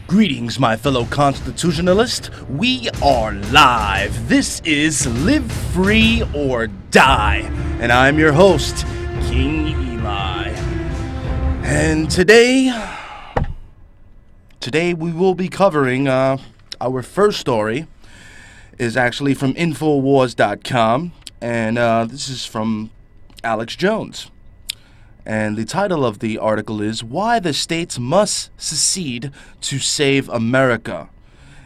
Greetings, my fellow constitutionalists. We are live. This is Live Free or Die, and I'm your host, King Eli. And today we will be covering our first story. Is actually from Infowars.com, and this is from Alex Jones. And the title of the article is Why the States Must Secede to Save America.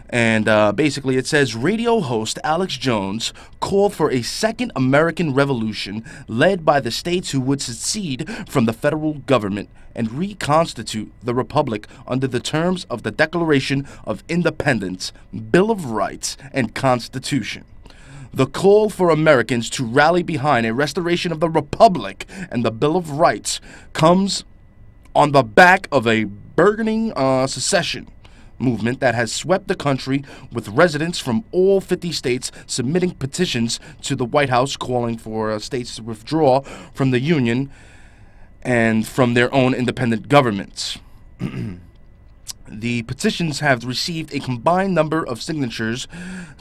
And basically it says, radio host Alex Jones called for a second American revolution led by the states who would secede from the federal government and reconstitute the republic under the terms of the Declaration of Independence, Bill of Rights, and Constitution. The call for Americans to rally behind a restoration of the Republic and the Bill of Rights comes on the back of a burgeoning secession movement that has swept the country, with residents from all 50 states submitting petitions to the White House calling for states to withdraw from the Union and from their own independent governments. The petitions have received a combined number of signatures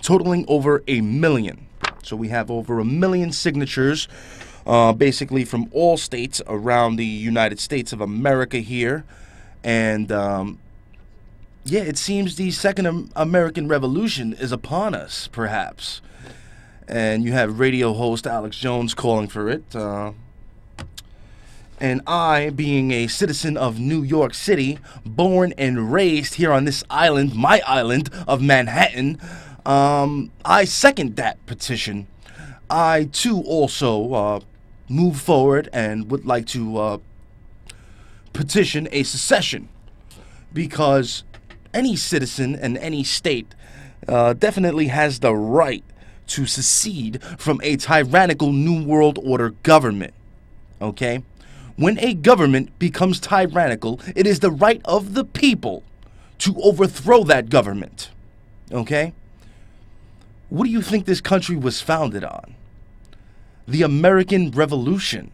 totaling over 1 million. So we have over 1 million signatures, basically from all states around the United States of America here. And yeah, it seems the second American Revolution is upon us, perhaps. And you have radio host Alex Jones calling for it. And I, being a citizen of New York City, born and raised here on this island, my island of Manhattan, I second that petition. I, too, also move forward and would like to petition a secession, because any citizen in any state definitely has the right to secede from a tyrannical New World Order government, okay? When a government becomes tyrannical, it is the right of the people to overthrow that government. Okay? What do you think this country was founded on? The American Revolution.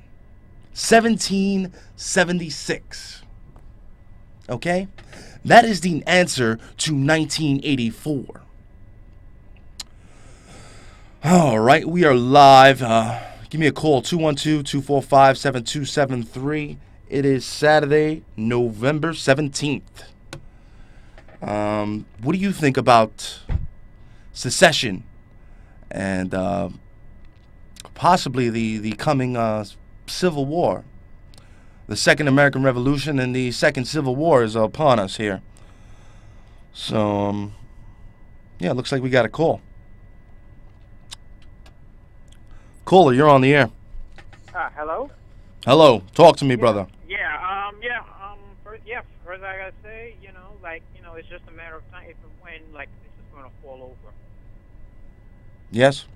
1776. Okay? That is the answer to 1984. All right, we are live. Give me a call, 212-245-7273. It is Saturday, November 17th. What do you think about secession and possibly the coming Civil War? The Second American Revolution and the Second Civil War is upon us here. So, yeah, it looks like we got a call. Caller, you're on the air. Hello? Hello. Talk to me, brother. First I gotta say, it's just a matter of time if and when, this is gonna fall over. Yes?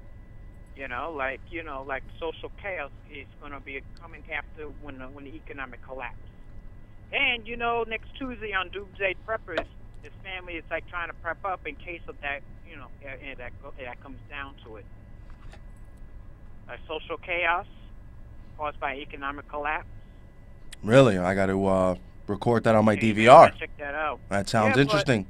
Social chaos is gonna be coming after when the economic collapse. And, next Tuesday on Doomsday Preppers, this family is, trying to prep up in case of that, that comes down to it. Social chaos caused by economic collapse. Really? I got to record that on my DVR. Check that out. That sounds interesting.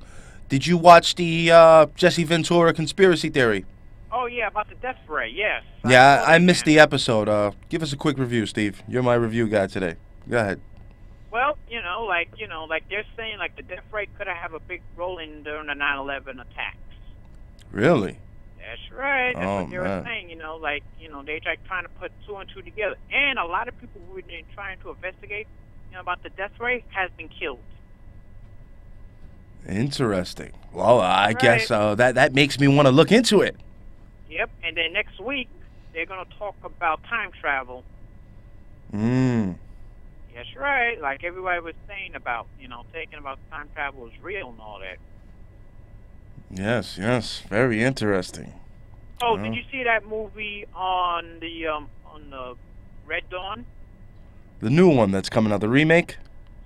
Did you watch the Jesse Ventura conspiracy theory? Oh, yeah, about the death ray, yes. Yeah, I missed the episode. Give us a quick review, Steve. You're my review guy today. Go ahead. Well, they're saying, the death ray could have a big role in during the 9/11 attacks. Really? That's right. That's what they were man. saying, they trying to put two and two together. And a lot of people who were trying to investigate, about the death ray has been killed. Interesting. Well, I guess that makes me want to look into it. Yep. And then next week, they're going to talk about time travel. That's right. Like everybody was saying about, taking about time travel is real and all that. Yes, very interesting. Oh, did you see that movie on the Red Dawn? The new one that's coming out, the remake?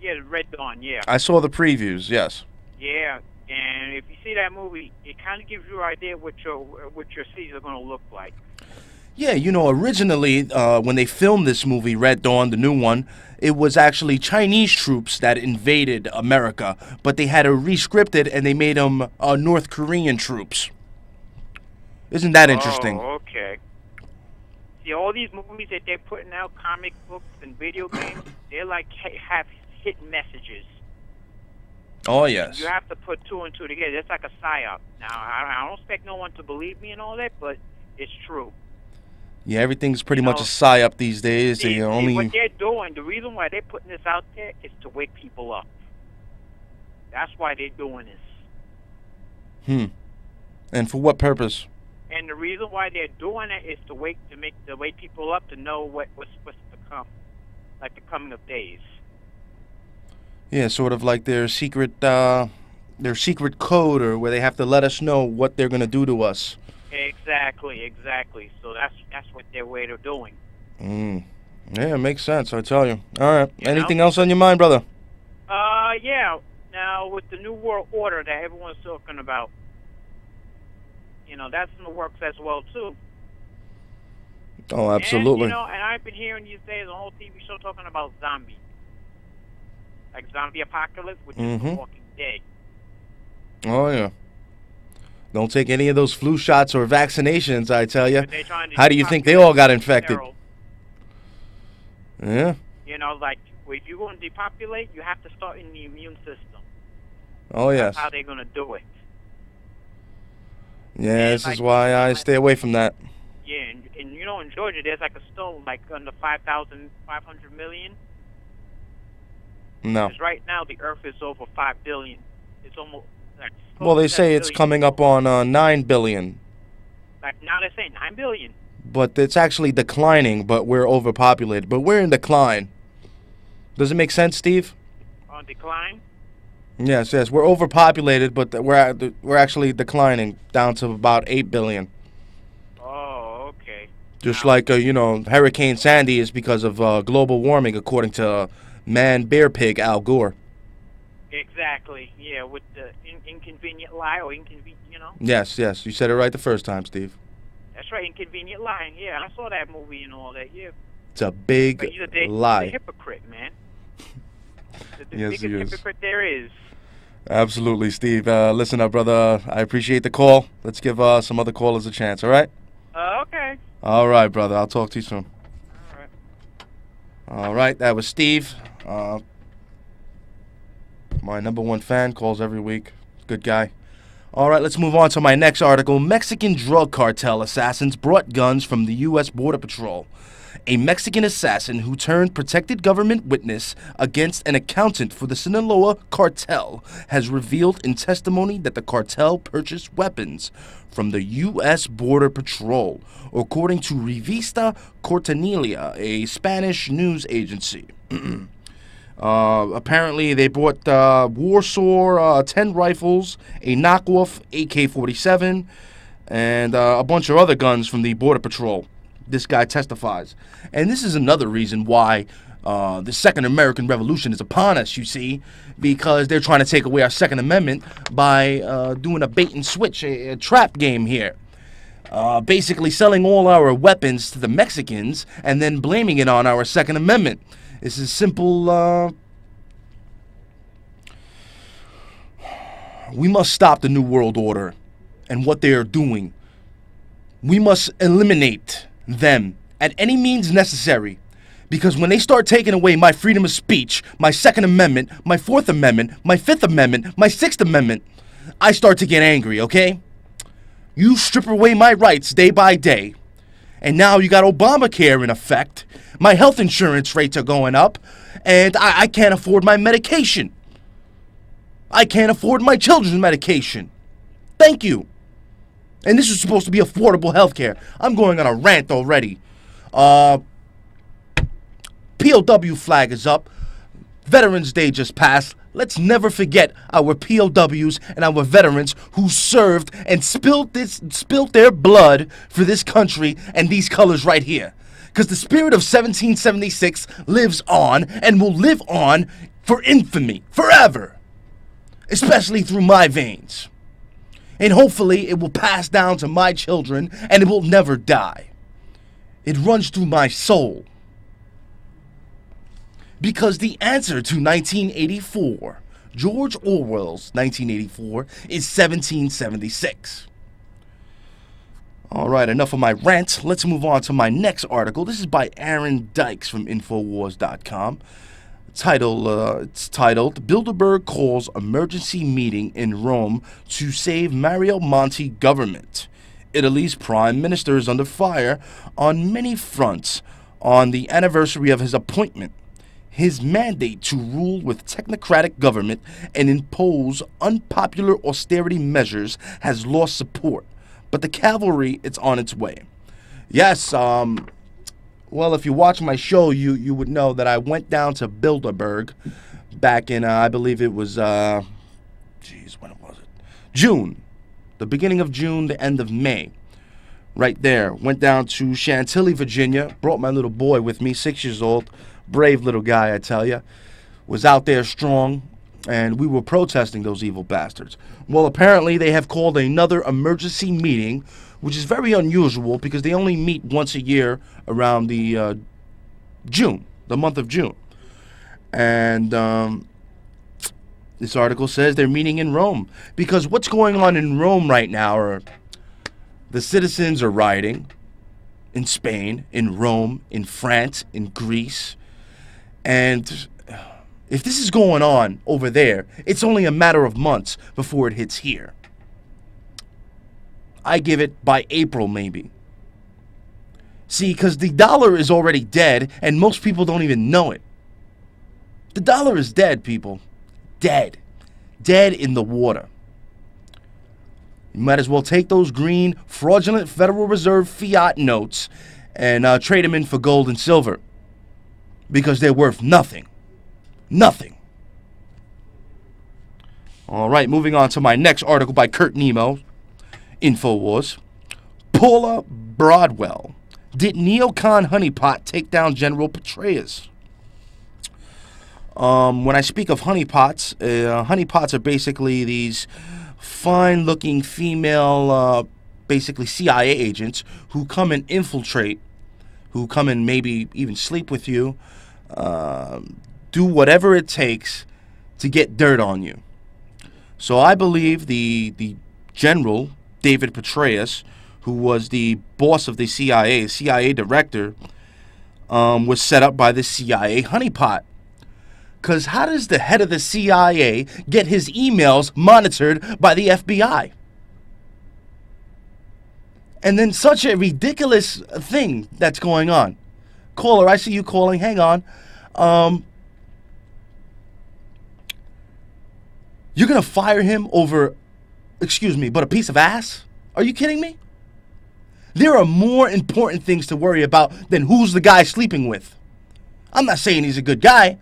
Yeah, the Red Dawn, yeah. I saw the previews, yes. Yeah, and if you see that movie, it kind of gives you an idea what your cities are going to look like. Yeah, you know, originally, when they filmed this movie, Red Dawn, the new one, it was actually Chinese troops that invaded America, but they had to re-script it and they made them North Korean troops. Isn't that interesting? Oh, okay. See, all these movies that they're putting out, comic books and video games, they're like have hidden messages. Oh, yes. You have to put two and two together. It's like a psyop. Now, I don't expect no one to believe me and all that, but it's true. Yeah, everything's pretty much a psyop these days. See, what they're doing, the reason why they're putting this out there is to wake people up. That's why they're doing this. And for what purpose? And the reason why they're doing it is to wake people up to know what's to come, like the coming of days. Yeah, sort of like their secret code, or where they have to let us know what they're gonna do to us. Exactly. So that's what their way of doing. Yeah, it makes sense. I tell you. All right. Anything else on your mind, brother? Yeah. Now with the New World Order that everyone's talking about, you know, that's in the works as well too. Oh, absolutely. And, you know, and I've been hearing these days a whole TV show talking about zombies, like zombie apocalypse, which is The Walking Dead. Oh yeah. Don't take any of those flu shots or vaccinations, I tell you. How do you think they all got infected? Yeah. You know, like, if you're going to depopulate, you have to start in the immune system. Oh, yes. That's how they're going to do it. Yeah, this is why I stay away from that. Yeah, and you know, in Georgia, there's like a stone, like under 5,500 million. No. Because right now, the Earth is over 5 billion. It's almost... Well, they say it's coming up on 9 billion. Like now they're saying 9 billion. But it's actually declining, but we're overpopulated. But we're in decline. Does it make sense, Steve? On decline? Yes. We're overpopulated, but we're actually declining down to about 8 billion. Oh, okay. Just like, you know, Hurricane Sandy is because of global warming, according to man-bear-pig Al Gore. Exactly. Yeah, with the inconvenient lie or inconvenient, you know. Yes. You said it right the first time, Steve. That's right, inconvenient lying. Yeah, I saw that movie and all that. Yeah. It's a big lie. He's a hypocrite, man. The Yes, biggest he is. hypocrite there is. Absolutely, Steve. Listen up, brother. I appreciate the call. Let's give some other callers a chance, all right? Okay. All right, brother. I'll talk to you soon. All right. All right, that was Steve. My #1 fan, calls every week. Good guy. All right, let's move on to my next article. Mexican drug cartel assassins brought guns from the U.S. Border Patrol. A Mexican assassin who turned protected government witness against an accountant for the Sinaloa cartel has revealed in testimony that the cartel purchased weapons from the U.S. Border Patrol, according to Revista Cortanilia, a Spanish news agency. Apparently, they bought Warsaw 10 rifles, a knockoff AK-47, and a bunch of other guns from the Border Patrol. This guy testifies. And this is another reason why the Second American Revolution is upon us, you see, because they're trying to take away our Second Amendment by doing a bait and switch, a trap game here. Basically selling all our weapons to the Mexicans and then blaming it on our Second Amendment. This is simple. We must stop the New World Order and what they are doing. We must eliminate them at any means necessary. Because when they start taking away my freedom of speech, my Second Amendment, my Fourth Amendment, my Fifth Amendment, my Sixth Amendment, I start to get angry, okay? You strip away my rights day by day. And now you got Obamacare in effect. My health insurance rates are going up. And I can't afford my medication. I can't afford my children's medication. Thank you. And this is supposed to be affordable health care. I'm going on a rant already. POW flag is up. Veterans Day just passed. Let's never forget our POWs and our veterans who served and spilt their blood for this country and these colors right here. Because the spirit of 1776 lives on and will live on for infamy, forever. Especially through my veins. And hopefully it will pass down to my children and it will never die. It runs through my soul. Because the answer to 1984, George Orwell's 1984, is 1776. All right, enough of my rant. Let's move on to my next article. This is by Aaron Dykes from Infowars.com. It's titled, Bilderberg Calls Emergency Meeting in Rome to Save Mario Monti Government. Italy's prime minister is under fire on many fronts on the anniversary of his appointment. His mandate to rule with technocratic government and impose unpopular austerity measures has lost support, but the cavalry is on its way. Yes, well, if you watch my show, you would know that I went down to Bilderberg back in, I believe it was, when was it? June. The beginning of June, the end of May. Right there. Went down to Chantilly, Virginia. Brought my little boy with me, 6 years old. Brave little guy, I tell you. Was out there strong, and we were protesting those evil bastards. Well, apparently they have called another emergency meeting, which is very unusual because they only meet once a year around the June, the month of June. And this article says they're meeting in Rome because what's going on in Rome right now are the citizens are rioting in Spain, in Rome, in France, in Greece. And if this is going on over there, it's only a matter of months before it hits here. I give it by April, maybe. See, because the dollar is already dead, and most people don't even know it. The dollar is dead, people. Dead. Dead in the water. You might as well take those green, fraudulent Federal Reserve fiat notes and trade them in for gold and silver. Because they're worth nothing. Nothing. All right, moving on to my next article by Kurt Nemo. Infowars. Paula Broadwell. Did neocon honeypot take down General Petraeus? When I speak of honeypots, honeypots are basically these fine-looking female, basically CIA agents who come and infiltrate, who come and maybe even sleep with you, do whatever it takes to get dirt on you. So I believe the General David Petraeus, who was the boss of the CIA director, was set up by the CIA honeypot. Because how does the head of the CIA get his emails monitored by the FBI? And then such a ridiculous thing that's going on. Caller, I see you calling. Hang on. You're going to fire him over, excuse me, but a piece of ass? Are you kidding me? There are more important things to worry about than who's the guy sleeping with. I'm not saying he's a good guy,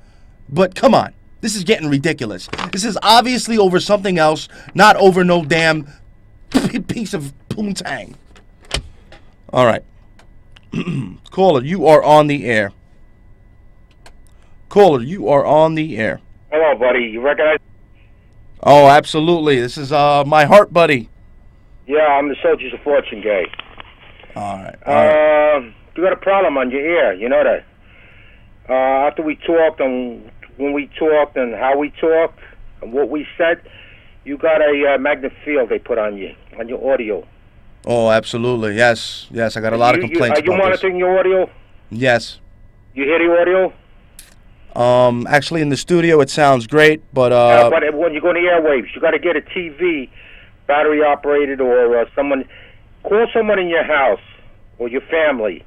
but come on. This is getting ridiculous. This is obviously over something else, not over no damn piece of poontang. All right. Caller, you are on the air. Caller, you are on the air. Hello, buddy. You recognize? Oh, absolutely. This is my heart buddy. Yeah, I'm the Soldiers of Fortune guy. All right. You got a problem on your ear. You know that. After we talked and when we talked and how we talked and what we said, you got a magnet field they put on your audio. Oh, absolutely. Yes. Yes, I got a lot of complaints about this. Are you monitoring your audio? Yes. You hear the audio? Actually, in the studio, it sounds great, but but when you go to the airwaves, you got to get a TV, battery operated, or someone. Call someone in your house or your family.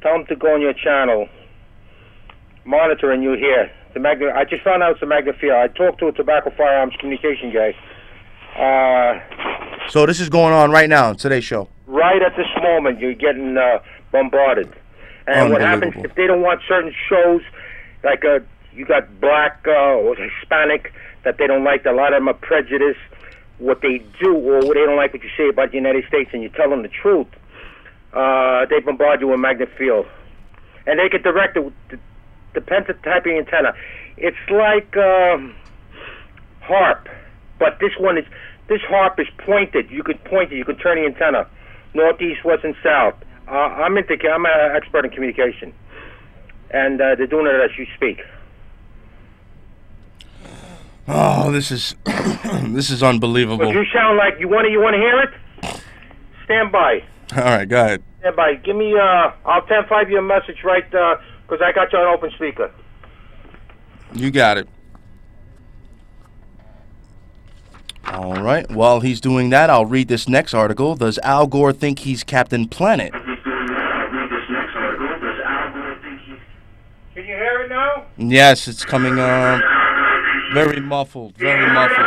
Tell them to go on your channel. Monitor, and you hear the magnet. I just found out it's a magnet field. I talked to a tobacco firearms communication guy. So this is going on right now in today's show. Right at this moment, you're getting bombarded. And what happens if they don't want certain shows, like you got black or Hispanic that they don't like? A lot of them are prejudiced. What they do, or they don't like what you say about the United States, and you tell them the truth, they bombard you with magnet field, and they can direct the pentatyping antenna. It's like HARP, but this HARP is pointed. You could point it. You could turn the antenna northeast, west, and south. I'm an expert in communication, and they're doing it as you speak. Oh, this is this is unbelievable. If you sound like you want to hear it, stand by. All right, go ahead. Stand by. Give me. I'll 10-5 you a message right because I got you on open speaker. You got it. All right. While he's doing that, I'll read this next article. Does Al Gore think he's Captain Planet? Can you hear it now? Yes, it's coming very muffled. Very muffled.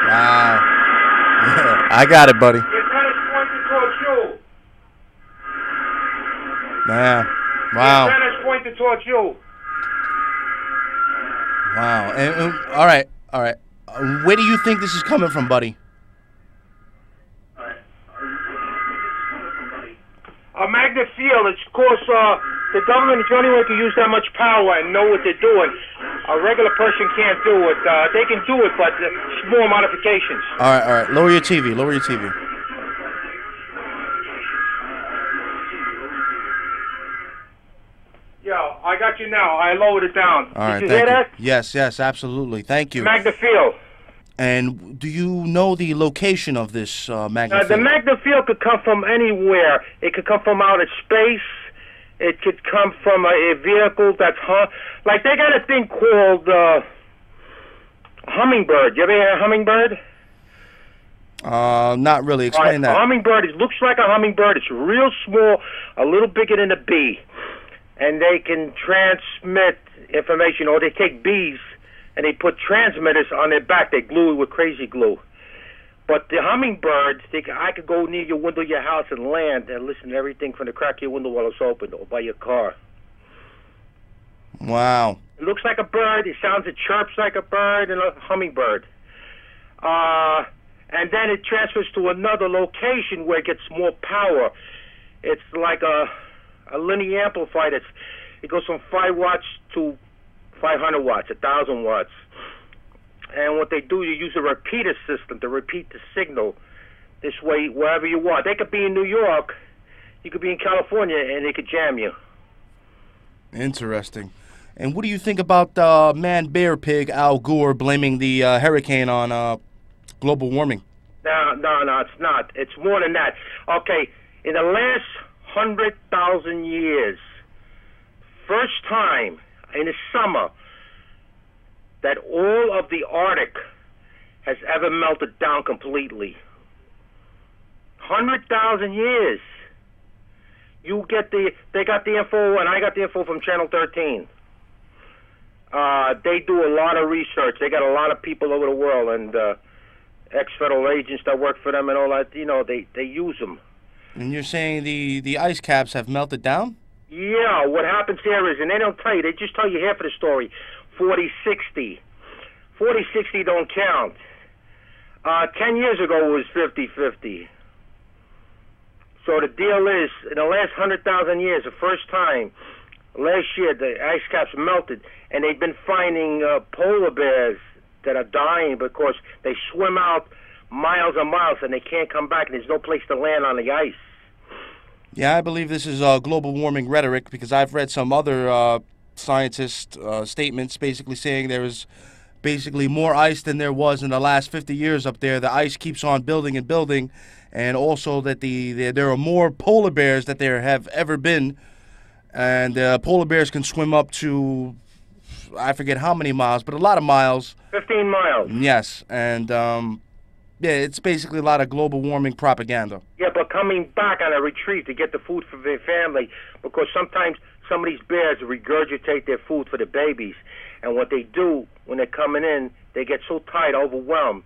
Wow. Yeah, I got it, buddy. Yeah. Wow. The antenna's pointed towards you. Wow. And, all right. All right. Where do you think this is coming from, buddy? A magnet field. It's, of course, the government is the only way to use that much power and know what they're doing. A regular person can't do it. They can do it, but small modifications. All right. All right. Lower your TV. Lower your TV. Yeah, I got you now. I lowered it down. All right. Did you hear that? Yes. Yes. Absolutely. Thank you. Magnet field. And do you know the location of this magnet field? The magnet field could come from anywhere. It could come from outer space. It could come from a vehicle that's like they got a thing called hummingbird. You ever hear of hummingbird? Not really. Explain that. A hummingbird looks like a hummingbird. It's real small, a little bigger than a bee, and they can transmit information. Or they take bees and they put transmitters on their back. They glue it with crazy glue. But the hummingbirds, I could go near your window of your house and land and listen to everything from the crack of your window while it's open, or by your car. Wow. It looks like a bird. It chirps like a bird and a hummingbird. And then it transfers to another location where it gets more power. It's like a linear amplifier. It goes from 5 watts to 500 watts, 1,000 watts. And what they do, you use a repeater system to repeat the signal. This way, wherever you are. They could be in New York, you could be in California, and they could jam you. Interesting. And what do you think about man-bear-pig Al Gore blaming the hurricane on global warming? No, it's not. It's more than that. Okay, in the last 100,000 years, first time in the summer that all of the Arctic has ever melted down completely. 100,000 years. They got the info, and I got the info from Channel 13. They do a lot of research. They got a lot of people over the world, and ex-federal agents that work for them and all that. You know, they use them. And you're saying the ice caps have melted down? Yeah, what happens here is, and they don't tell you, they just tell you half of the story. 40-60. 40-60 don't count. 10 years ago it was 50-50. So the deal is, in the last 100,000 years, the first time, last year the ice caps melted, and they've been finding polar bears that are dying because they swim out miles and miles and they can't come back, and there's no place to land on the ice. Yeah, I believe this is global warming rhetoric because I've read some other scientist statements basically saying there is basically more ice than there was in the last 50 years up there. The ice keeps on building and building, and also that there are more polar bears that there have ever been, and polar bears can swim up to, I forget how many miles, but a lot of miles. 15 miles. Yes, and yeah, it's basically a lot of global warming propaganda. Yeah, but coming back on a retreat to get the food for their family, because sometimes some of these bears regurgitate their food for the babies. And what they do when they're coming in, they get so tired, overwhelmed.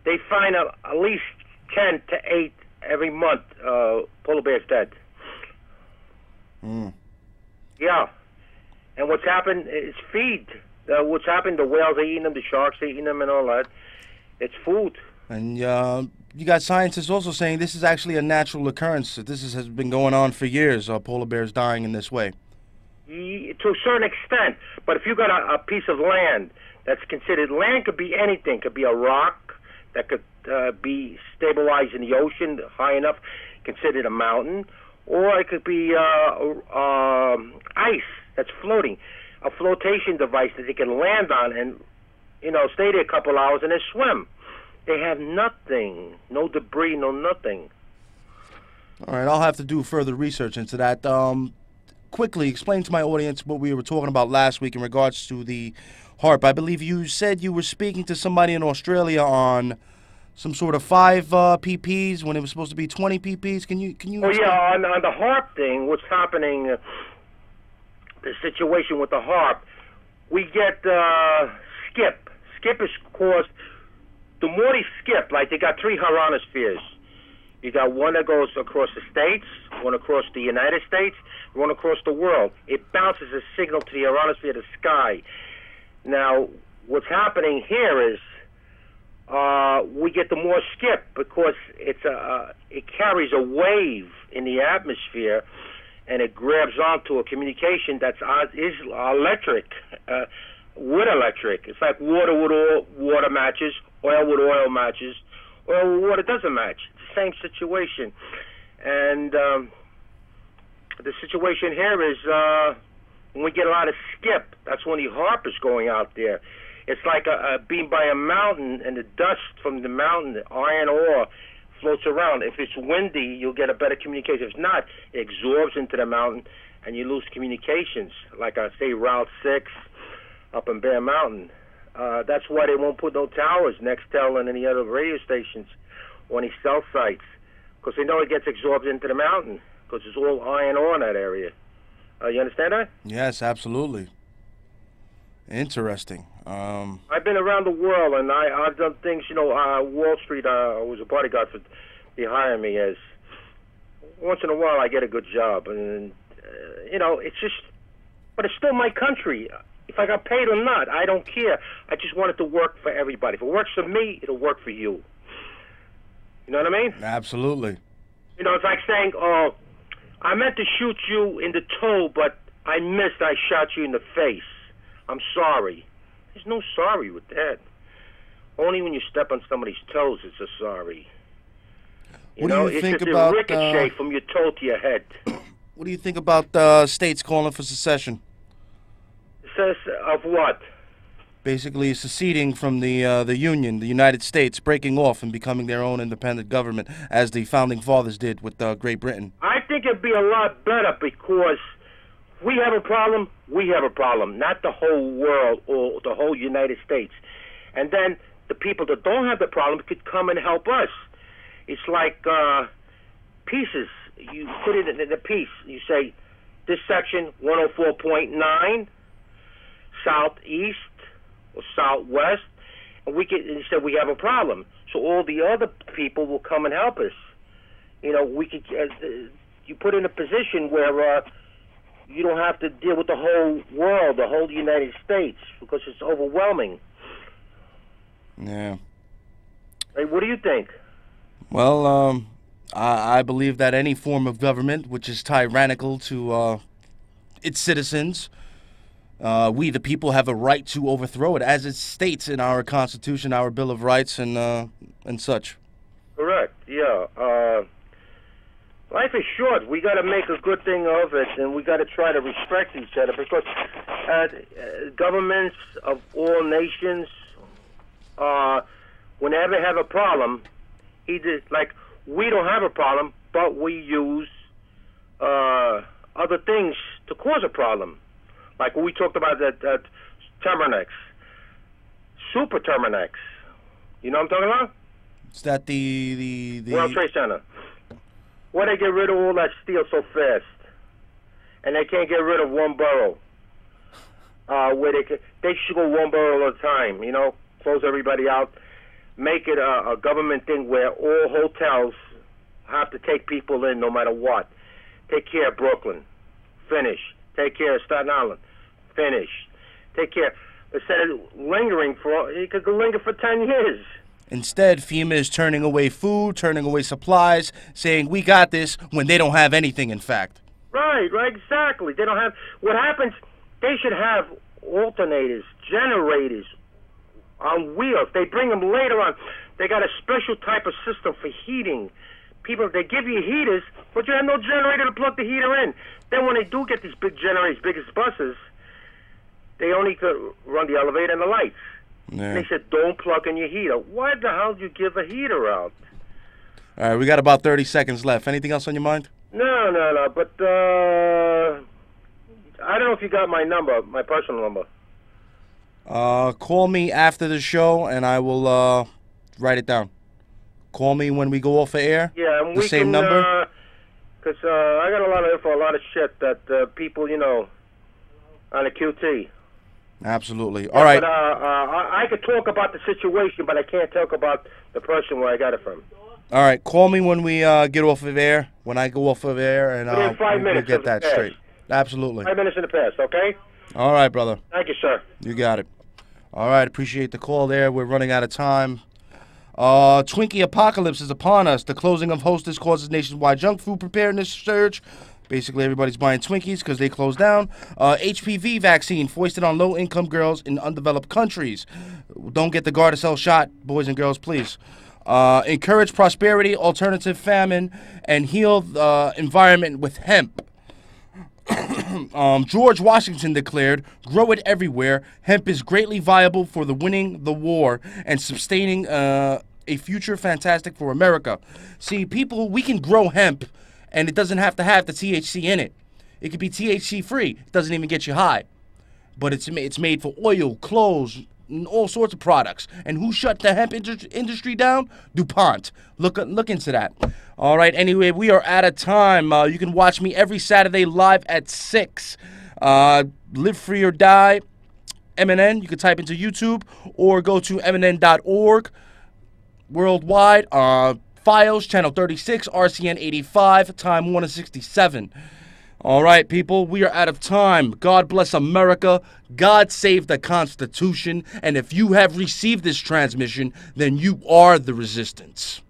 They find at least 10 to 8 every month polar bears dead. Yeah. And what's happened is feed. What's happened, the whales are eating them, the sharks are eating them and all that. It's food. And you got scientists also saying this is actually a natural occurrence. This has been going on for years, polar bears dying in this way. To a certain extent, But if you got a piece of land that's considered land, could be anything. Could be a rock that could be stabilized in the ocean high enough, considered a mountain, or it could be ice that's floating, a flotation device that they can land on and, you know, stay there a couple hours and then swim. They have nothing, no debris, no nothing. All right, I'll have to do further research into that. Quickly explain to my audience what we were talking about last week in regards to the HAARP. I believe you said you were speaking to somebody in Australia on some sort of 5 PPs when it was supposed to be 20 PPs. Can you? Oh yeah, on the HAARP thing, what's happening? The situation with the HAARP, we get skip. Skip is caused. The more they skip, like they got 3 ionospheres. You got one that goes across the states, one across the United States, one across the world. It bounces a signal to the ionosphere, the sky. Now, what's happening here is we get the more skip because it carries a wave in the atmosphere, and it grabs onto a communication that's is electric, wood electric. It's like water with oil, water matches, oil with oil matches, oil with water doesn't match. It's the same situation. And the situation here is when we get a lot of skip, that's when the HAARP is going out there. It's like being by a mountain, and the dust from the mountain, the iron ore, floats around. If it's windy, you'll get a better communication. If not, it absorbs into the mountain, and you lose communications. Like I say, Route 6 up in Bear Mountain. That's why they won't put no towers, Nextel and any other radio stations on these cell sites, because they know it gets absorbed into the mountain, because it's all iron ore in that area. You understand that? Yes, absolutely. Interesting. I've been around the world, and I've done things, you know, Wall Street, I was a bodyguard for, they hire me as, once in a while I get a good job, and, you know, it's just, but it's still my country. If I got paid or not, I don't care. I just want it to work for everybody. If it works for me, it'll work for you. You know what I mean? Absolutely. You know, it's like saying, oh, I meant to shoot you in the toe, but I missed. I shot you in the face. I'm sorry. There's no sorry with that. Only when you step on somebody's toes, it's a sorry. What do you think it's about a ricochet from your toe to your head. What do you think about states calling for secession? Of what? Basically seceding from the Union, the United States, breaking off and becoming their own independent government, as the Founding Fathers did with Great Britain. I think it'd be a lot better because we have a problem, not the whole world or the whole United States. And then the people that don't have the problem could come and help us. It's like pieces. You put it in a piece. You say, this section, 104.9, southeast or southwest, and he said we have a problem. So all the other people will come and help us. You know, we could. You put in a position where you don't have to deal with the whole world, the whole United States, because it's overwhelming. Yeah. Hey, what do you think? Well, I believe that any form of government which is tyrannical to its citizens, we the people have a right to overthrow it, as it states in our Constitution, our Bill of Rights, and such. Correct. Yeah. Life is short. We got to make a good thing of it, and we got to try to respect each other, because governments of all nations, whenever they have a problem, either like we don't have a problem, but we use other things to cause a problem. Like when we talked about that Terminex, Super Terminex. You know what I'm talking about? Is that the World Trade Center? Why they get rid of all that steel so fast, and they can't get rid of one borough? Where they should go one borough at a time. You know, close everybody out, make it a government thing where all hotels have to take people in no matter what. Take care of Brooklyn, finish. Take care of Staten Island, finish. Take care. Instead of lingering it could linger for 10 years. Instead, FEMA is turning away food, turning away supplies, saying we got this when they don't have anything, in fact. Right, exactly. They don't have... What happens, they should have alternators, generators on wheels. They bring them later on. They got a special type of system for heating. People, they give you heaters, but you have no generator to plug the heater in. Then when they do get these big generators, big as buses, they only could run the elevator and the lights. Yeah. They said, don't plug in your heater. Why the hell do you give a heater out? All right, we got about 30 seconds left. Anything else on your mind? No. But I don't know if you got my number, my personal number. Call me after the show, and I will write it down. Call me when we go off the air. Yeah, and the we same can, number. Because I got a lot of info, a lot of shit that people, you know, on the QT. Absolutely. All right. But I could talk about the situation, but I can't talk about the person where I got it from. All right. Call me when we get off of air. When I go off of air, and Within 5 minutes we'll get that straight. Absolutely. 5 minutes in the past, okay? All right, brother. Thank you, sir. You got it. All right. Appreciate the call there. We're running out of time. Twinkie apocalypse is upon us. The closing of Hostess causes nationwide junk food preparedness surge. Basically, everybody's buying Twinkies because they closed down. HPV vaccine foisted on low-income girls in undeveloped countries. Don't get the Gardasil shot, boys and girls, please. Encourage prosperity, alternative famine, and heal the environment with hemp. George Washington declared, grow it everywhere. Hemp is greatly viable for the winning the war and sustaining a future fantastic for America. See, people, we can grow hemp, and it doesn't have to have the THC in it. It could be THC free. It doesn't even get you high. But it's made for oil, clothes, and all sorts of products. And who shut the hemp industry down? DuPont. Look into that. All right, anyway, we are out of time. You can watch me every Saturday live at 6. Live Free or Die, MNN. You can type into YouTube or go to MNN.org. Worldwide, Files, Channel 36, RCN 85, Time Warner 67. All right, people, we are out of time. God bless America. God save the Constitution. And if you have received this transmission, then you are the resistance.